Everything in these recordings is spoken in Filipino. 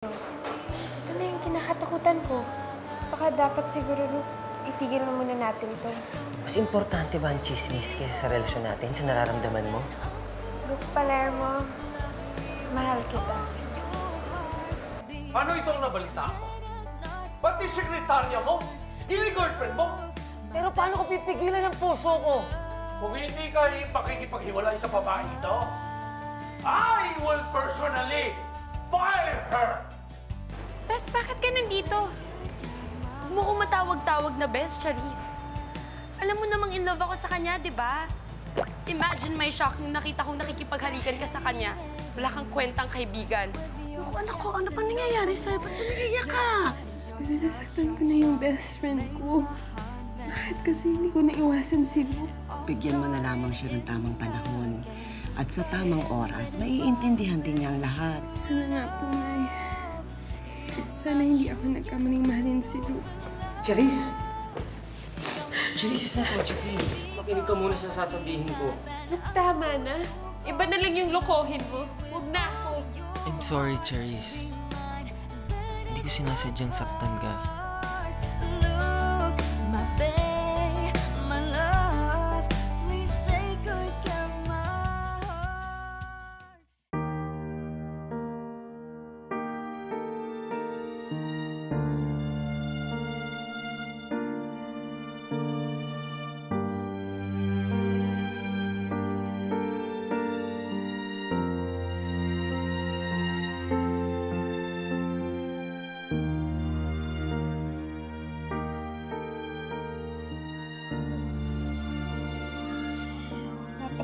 Ito na yung kinakatakutan ko. Baka dapat siguro, Luke, itigil na muna natin to. Mas importante ba ang chismis kaysa sa relasyon natin, sa nararamdaman mo? Luke Palermo, mahal kita. Ano itong nabalita mo? Pati sekretarya mo? Hindi girlfriend mo? Pero paano ko pipigilan ang puso ko? Kung hindi ka pakikipaghiwalay sa babae ito, I will personally fire her! Bes, bakit ka nandito? Huwag mo kong matawag-tawag na best, Charisse. Alam mo namang in love ako sa kanya, di ba? Imagine my shock nung nakita kong nakikipaghalikan ka sa kanya. Wala kang kwentang kaibigan. Naku, anak ko, ano pa nangyayari sa'yo? Ba't umiiyak ka? Pero nasaktan ko na yung best friend ko. Bakit kasi hindi ko naiwasan si Luke? Bigyan mo na lamang siya ng tamang panahon. At sa tamang oras, maiintindihan din niya ang lahat. Sana nga po, Nay. Sana hindi ako nagkamaling mahalin si Luke. Charisse! Charisse, is not what you think. Makinig ka muna sa sasabihin ko. Luke, tama na. Iba na lang yung lokohin mo. Huwag na ako. I'm sorry, Charisse. Hindi ko sinasadyang saktan ka.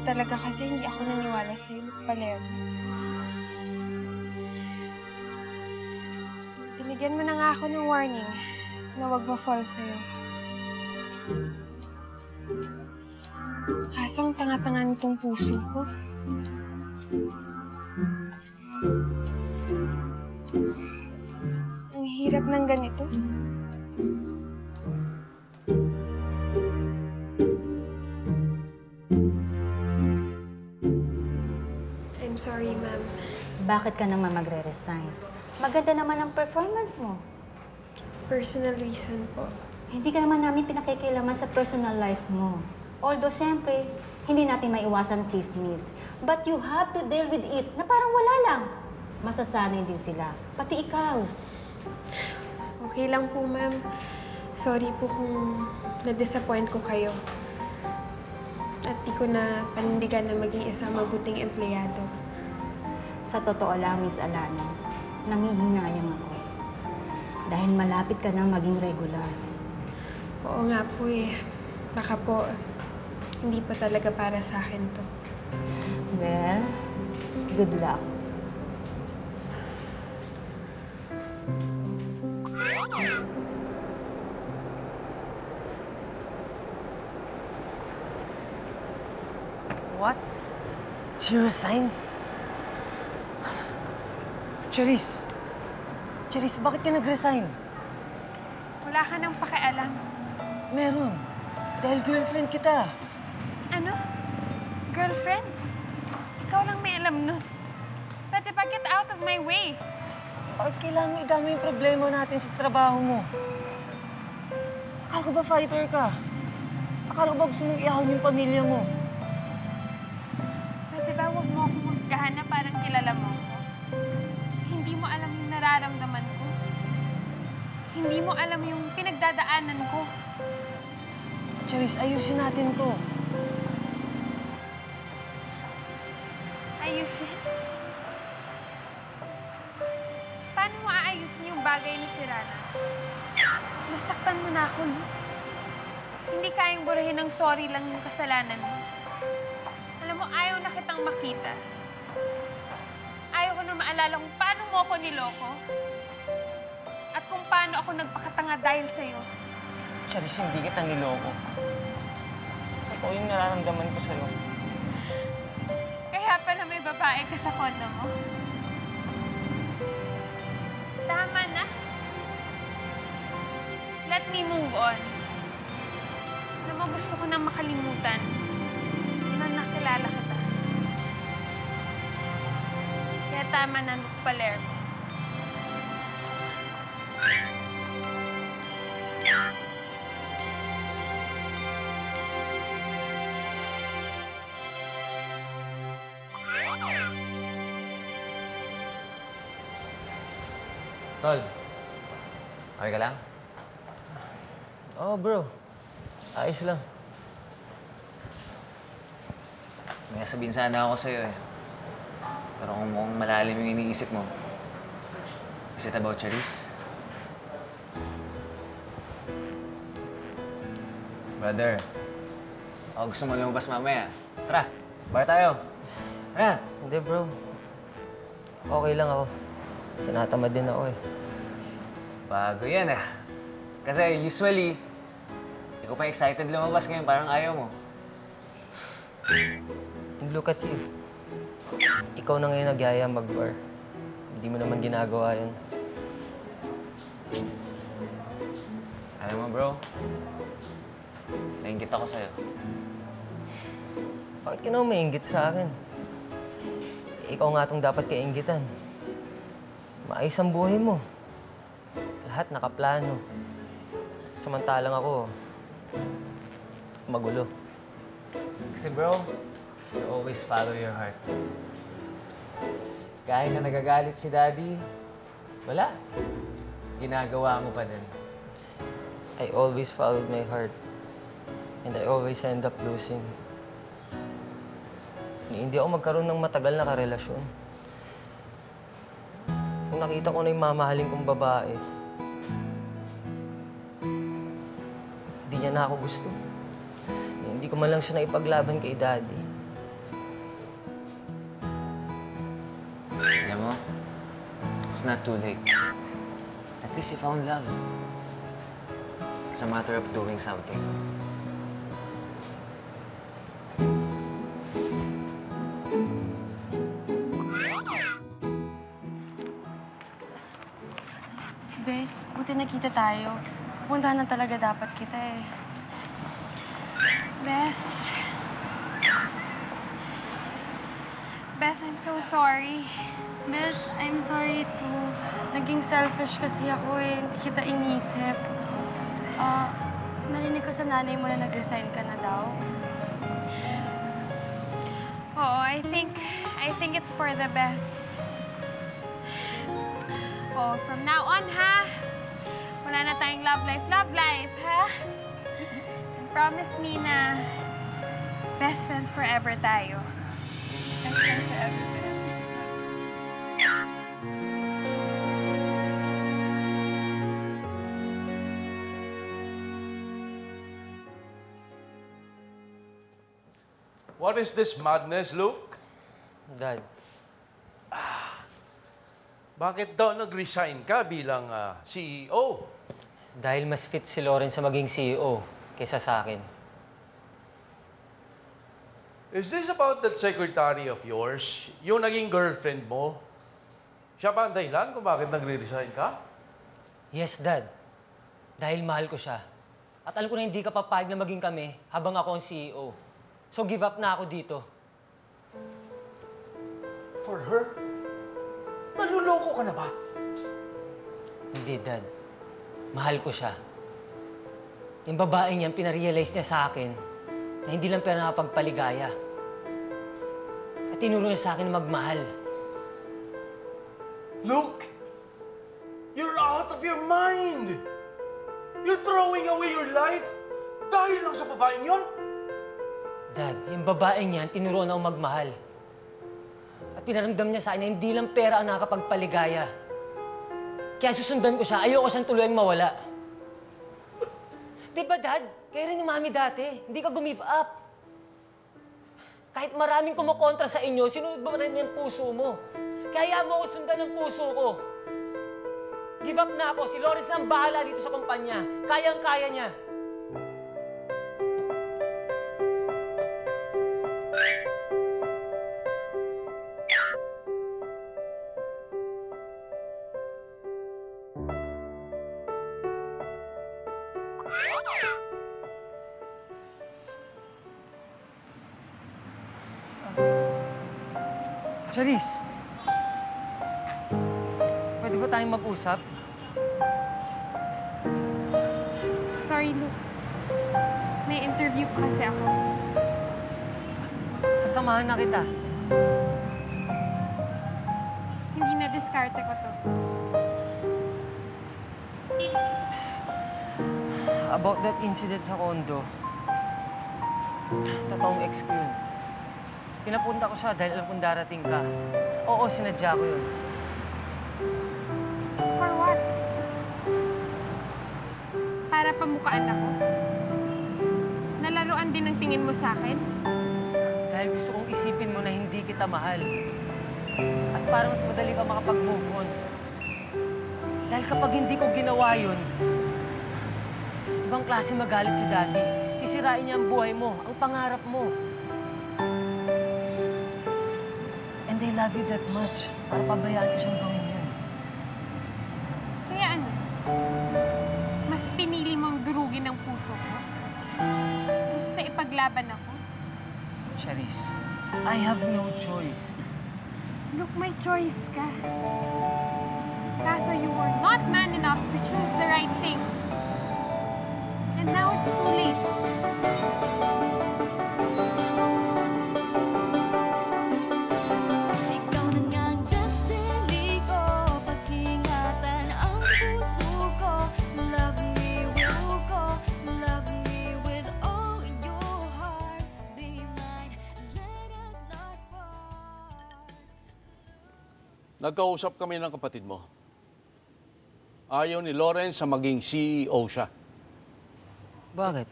Talaga kasi hindi ako naniwala sa'yo, Luke Palermo. Binigyan mo na nga ako ng warning na huwag ma-fall sa'yo. Kaso ang tanga-tanga nitong puso ko. Ang hirap ng ganito. I'm sorry, ma'am. Bakit ka naman magre-resign? Maganda naman ang performance mo. Personal reason po. Hindi ka naman namin pinakikilaman sa personal life mo. Although, siyempre, hindi natin maiwasan ang chismis. But you have to deal with it na parang wala lang. Masasanay din sila. Pati ikaw. Okay lang po, ma'am. Sorry po kung na-disappoint ko kayo. At di ko na panindigan na maging isang mabuting empleyado. Sa totoo lang, Miss Alana, nangihinayang ako. Dahil malapit ka na maging regular. Oo nga po eh. Baka po, hindi pa talaga para sa akin to. Well, good luck. What? She resigned? Charisse! Charisse, bakit ka nag-resign? Wala ka nang pakialam. Meron. Dahil girlfriend kita. Ano? Girlfriend? Ikaw lang may alam nun. Pwede ba get out of my way? Bakit kailangan idama yung problema natin sa trabaho mo? Akala ko ba fighter ka? Akala ko ba gusto mong iahon yung pamilya mo? Pwede ba huwag mo akong husgahan na parang kilala mo ako? Hindi mo alam yung nararamdaman ko. Hindi mo alam yung pinagdadaanan ko. Charisse, ayusin natin to. Ayusin? Paano mo aayusin yung bagay na sira na? Nasaktan mo na ako, no? Hindi kayang burahin ng sorry lang yung kasalanan mo. Alam mo, ayaw na kitang makita. Ayaw ko na maalala kung paano mo ako niloko. At kung paano ako nagpakatanga dahil sa'yo. Charisse, hindi kita niloko. Ikaw yung nararamdaman ko sa'yo. Kaya pala may babae ka sa kondo mo. Tama na. Let me move on. Alam mo, gusto ko na makalimutan na nakilala kita. Kaya tama na, Luke Palermo. Tol, okay ka lang? Oo, bro. Ayos lang. May sabihin sana ako sa'yo eh. Pero kung mukhang malalim yung iniisip mo. Is it about Charisse? Brother, ako gusto mo lumabas mamaya. Tara, bar tayo. Tara. Hindi, bro. Okay lang ako. Tinatamad din ako eh. Bago yan ah. Kasi usually, ikaw pa excited lumabas ngayon, parang ayaw mo. Look at you. Ikaw na ngayon nagyaya mag-bar. Hindi mo naman ginagawa yun. Alam mo bro, nainggit ako sa'yo. Bakit ka naman mainggit sa akin? Ikaw nga itong dapat kainggitan. Maayos ang buhay mo. Lahat nakaplano. Samantalang ako, magulo. Kasi bro, you always follow your heart. Kahit na nagagalit si Daddy, wala. Ginagawa mo pa din. I always followed my heart. And I always end up losing. Hindi ako magkaroon ng matagal na karelasyon. Nung nakita ko na yung mamahalin kong babae, hindi niya na ako gusto. Hindi ko man lang siya naipaglaban kay Daddy. Alam mo, it's not too late. At least you found love. It's a matter of doing something. Bes, buti nakita tayo. Pupuntahan na talaga dapat kita eh. Bes. Bes, I'm so sorry. Bes, I'm sorry too. Naging selfish kasi ako eh. Hindi kita inisip. Narinig ko sa nanay mo na nag-resign ka na daw. Oo, I think it's for the best. Oh, from now on, ha? Wala na tayong love life, ha? And promise me na best friends forever tayo. Best friends forever. What is this madness, Luke? Dad, Bakit daw nag-resign ka bilang CEO? dahil mas fit si Lauren sa maging CEO kaysa sa akin. Is this about that secretary of yours? Yung naging girlfriend mo? Siya ba ang dahilan kung bakit nagre-resign ka? Yes, Dad. Dahil mahal ko siya. At alam ko na hindi ka papayag na maging kami habang ako ang CEO. So give up na ako dito. For her? Naluloko ka na ba? Hindi, Dad. Mahal ko siya. Yung babaeng yan, pinarealize niya sa akin na hindi lang pera nakapagpaligaya. At tinuro niya sa akin na magmahal. Luke! You're out of your mind! You're throwing away your life dahil lang sa babaeng yon? Dad, yung babaeng yan, tinuro na ako magmahal. At pinaramdam niya sa akin na hindi lang pera ang nakakapagpaligaya. Kaya susundan ko siya, ayoko siyang tuluyang mawala. Di ba, Dad? Kaya rin ni Mami dati, hindi ka give up. Kahit maraming kumukontra sa inyo, sinunod mo rin yung puso mo. Kaya mo ako sundan ng puso ko. Give up na ako. Si Loris ang bahala dito sa kumpanya. Kayang-kaya niya. Charisse, pwede ba tayong mag-usap? Sorry, Luke. May interview pa kasi ako. Sasamahan na kita. Hindi na diskarte ko to. About that incident sa condo, totoong ex ko yun. Pinapunta ko siya dahil alam kong darating ka. Oo, sinadya ko yun. For what? Para pamukaan ako? Nalaruan din ang tingin mo sa akin? Dahil gusto kong isipin mo na hindi kita mahal. At para mas madali ka makapag-move on. Dahil kapag hindi ko ginawa yun, ibang klase magalit si Daddy. Sisirain niya ang buhay mo, ang pangarap mo. And I love you that much para pabayaan ko siyang gawin yun. Kaya ano? Mas pinili mong durugin ang puso ko? Kasi sa ipaglaban ako? Charisse, I have no choice. Look, may choice ka. Kaso you were not man enough to choose the right thing. And now it's too late. Ikaw na nga ang destiny ko, pag-ingatan ang puso ko. Love me with all your heart. Be mine, let us not part. Nagkausap kami ng kapatid mo. Ayaw ni Lawrence sa maging CEO siya. Bakit?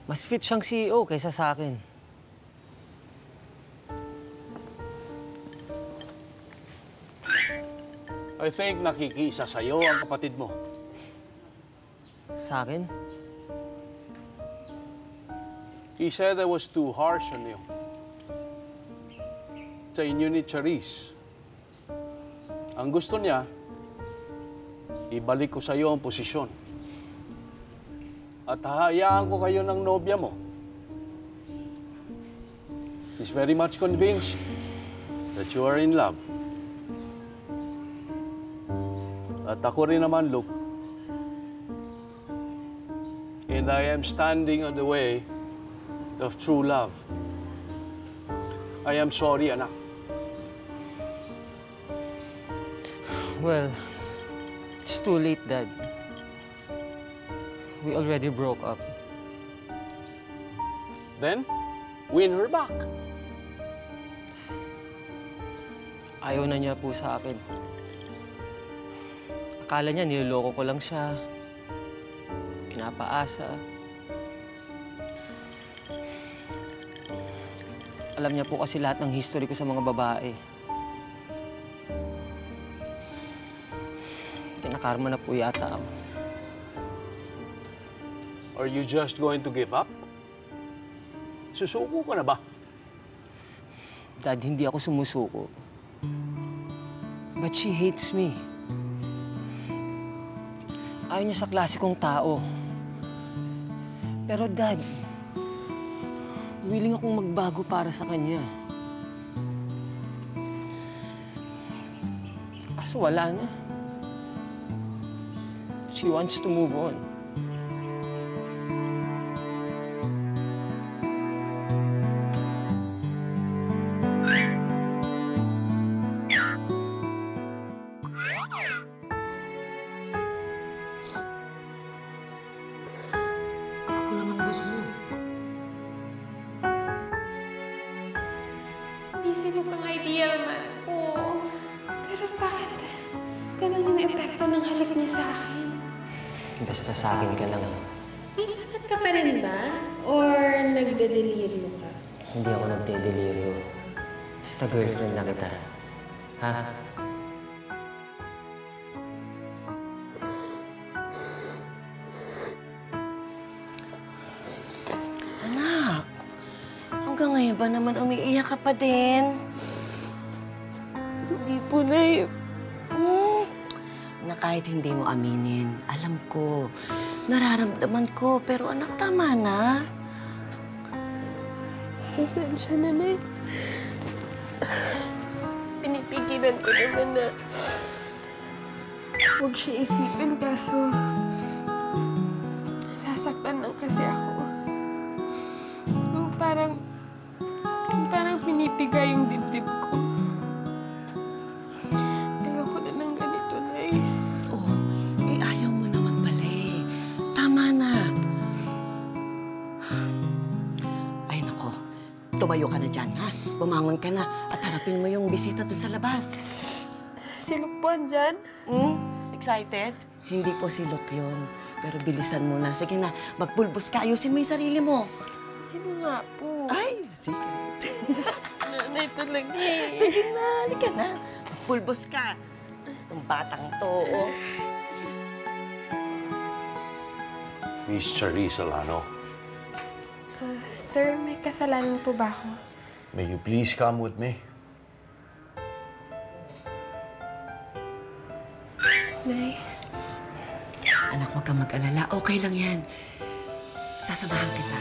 Mas fit siyang CEO kaysa sa akin. I think nakikiisa sa'yo ang kapatid mo. Sa akin? He said I was too harsh on you. Sa inyo ni Charisse. Ang gusto niya, ibalik ko sa iyo ang posisyon. At hahayaan ko kayo ng nobya mo. He's very much convinced that you are in love. At ako rin naman, Luke. And I am standing on the way of true love. I am sorry, anak. Well, it's too late, Dad. We already broke up. Then, win her back. Ayaw na niya po sa akin. Akala niya niloloko ko lang siya. Pinapaasa. Alam niya po kasi lahat ng history ko sa mga babae. Kinakarma na po yata ako. Are you just going to give up? Susuko ka na ba? Dad, hindi ako sumusuko. But she hates me. Ayaw niya sa klase kong tao. Pero Dad, willing akong magbago para sa kanya. Kaso wala na. She wants to move on. Ako lang ang gusto. Isip kang ideal man po. Pero bakit ganun yung epekto ng halik niya sa akin? Basta sa akin ka lang. May sakit ka pa rin ba? Or nagdedeliryo ka? Hindi ako nagdedeliryo. Basta girlfriend na kita. Ha? Anak, hanggang ngayon ba naman umiiyak ka pa din? Hindi po, Nay. Na kahit hindi mo aminin, alam ko, nararamdaman ko, pero anak, tama na. Pasensya na, Nay. Pinipigilan ko naman na huwag siya isipin, kaso sasaktan lang kasi ako. Parang pinipigay yung dibdib ko. Ayoko na ng ganito, Nay. Oh, ayaw mo naman pala eh. Tama tumayo ka na dyan, ha? Bumangon ka na at harapin mo yung bisita doon sa labas. Si Luke po andyan? Excited? Hindi po si Luke yun. Pero bilisan mo na. Sige na, magpulbos ka. Ayusin mo yung sarili mo. Sino nga po? Ay, sige. Nanay talaga eh. Sige na, halika na. Magpulbos ka. Itong batang to, oh. Miss Charisse Alano, Sir, may kasalanan po ba ako? may you please come with me? Nay, Anak, huwag kang mag-alala. Okay lang yan. Sasamahan kita.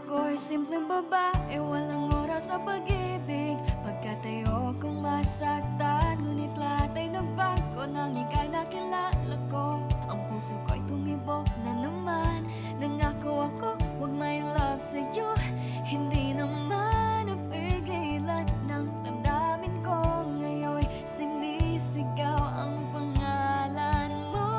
Ako'y simpleng babae, walang oras sa pag-ibig. Pagkatayo kong masaktan, ngunit lahat ay nagbago nang ika'y nakilala ko. Ang puso ko'y tumibok na naman. Nangako ako, huwag may love sa'yo. Hindi naman napigilan ng damdamin ko. Ngayon'y sinisigaw ang pangalan mo.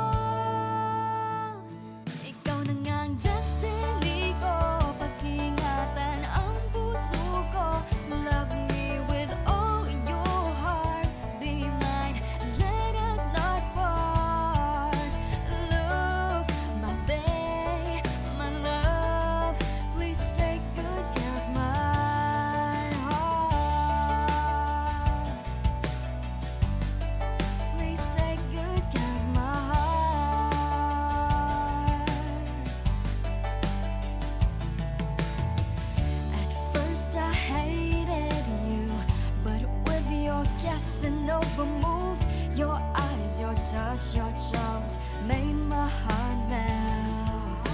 Ikaw na nga ang destiny ko. Pag-ingatan ang puso ko. Love me with all your heart. Be mine, let us not part. Look, my babe, my love, please take good care of my heart. Please take good care of my heart. At first I hated you, but with your Casanova moves, your eyes, your touch, your charms made my heart melt.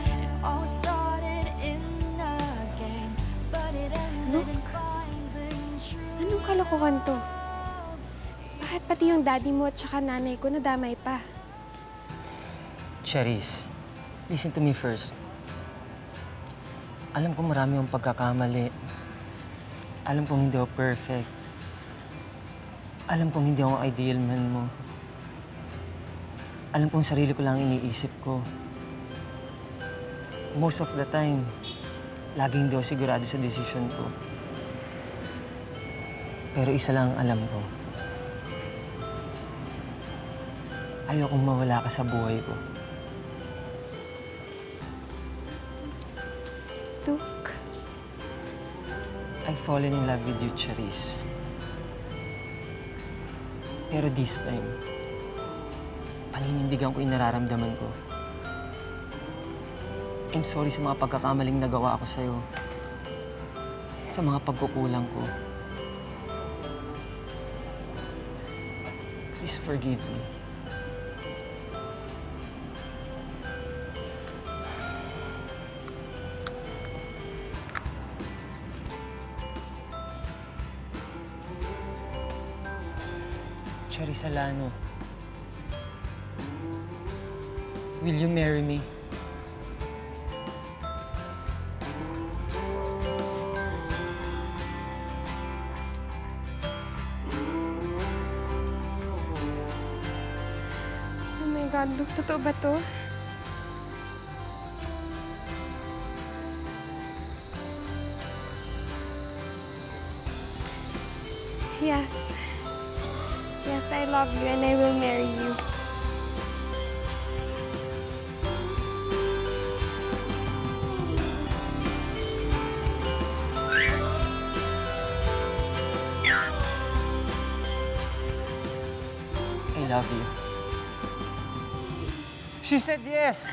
It all started in a game, but it ended in finding truth. anong kalokohan to? Bakit pati yung daddy mo at saka nanay ko nadamay pa? Charisse, listen to me first. Alam ko marami akong pagkakamali. Alam kong hindi ako perfect. Alam kong hindi ako ang ideal man mo. Alam kong sarili ko lang iniisip ko. Most of the time, laging hindi ako sigurado sa decision ko. Pero isa lang ang alam ko. Ayokong mawala ka sa buhay ko. Luke, I've fallen in love with you, Charisse. Pero this time, paninindigan ko yung nararamdaman ko. I'm sorry sa mga pagkakamaling nagawa ko sa'yo. Sa mga pagkukulang ko. Please forgive me. Charisse Alano, will you marry me? oh my God, Luke, totoo ba to? Yes. Yes, I love you and I will marry you. I love you. She said yes.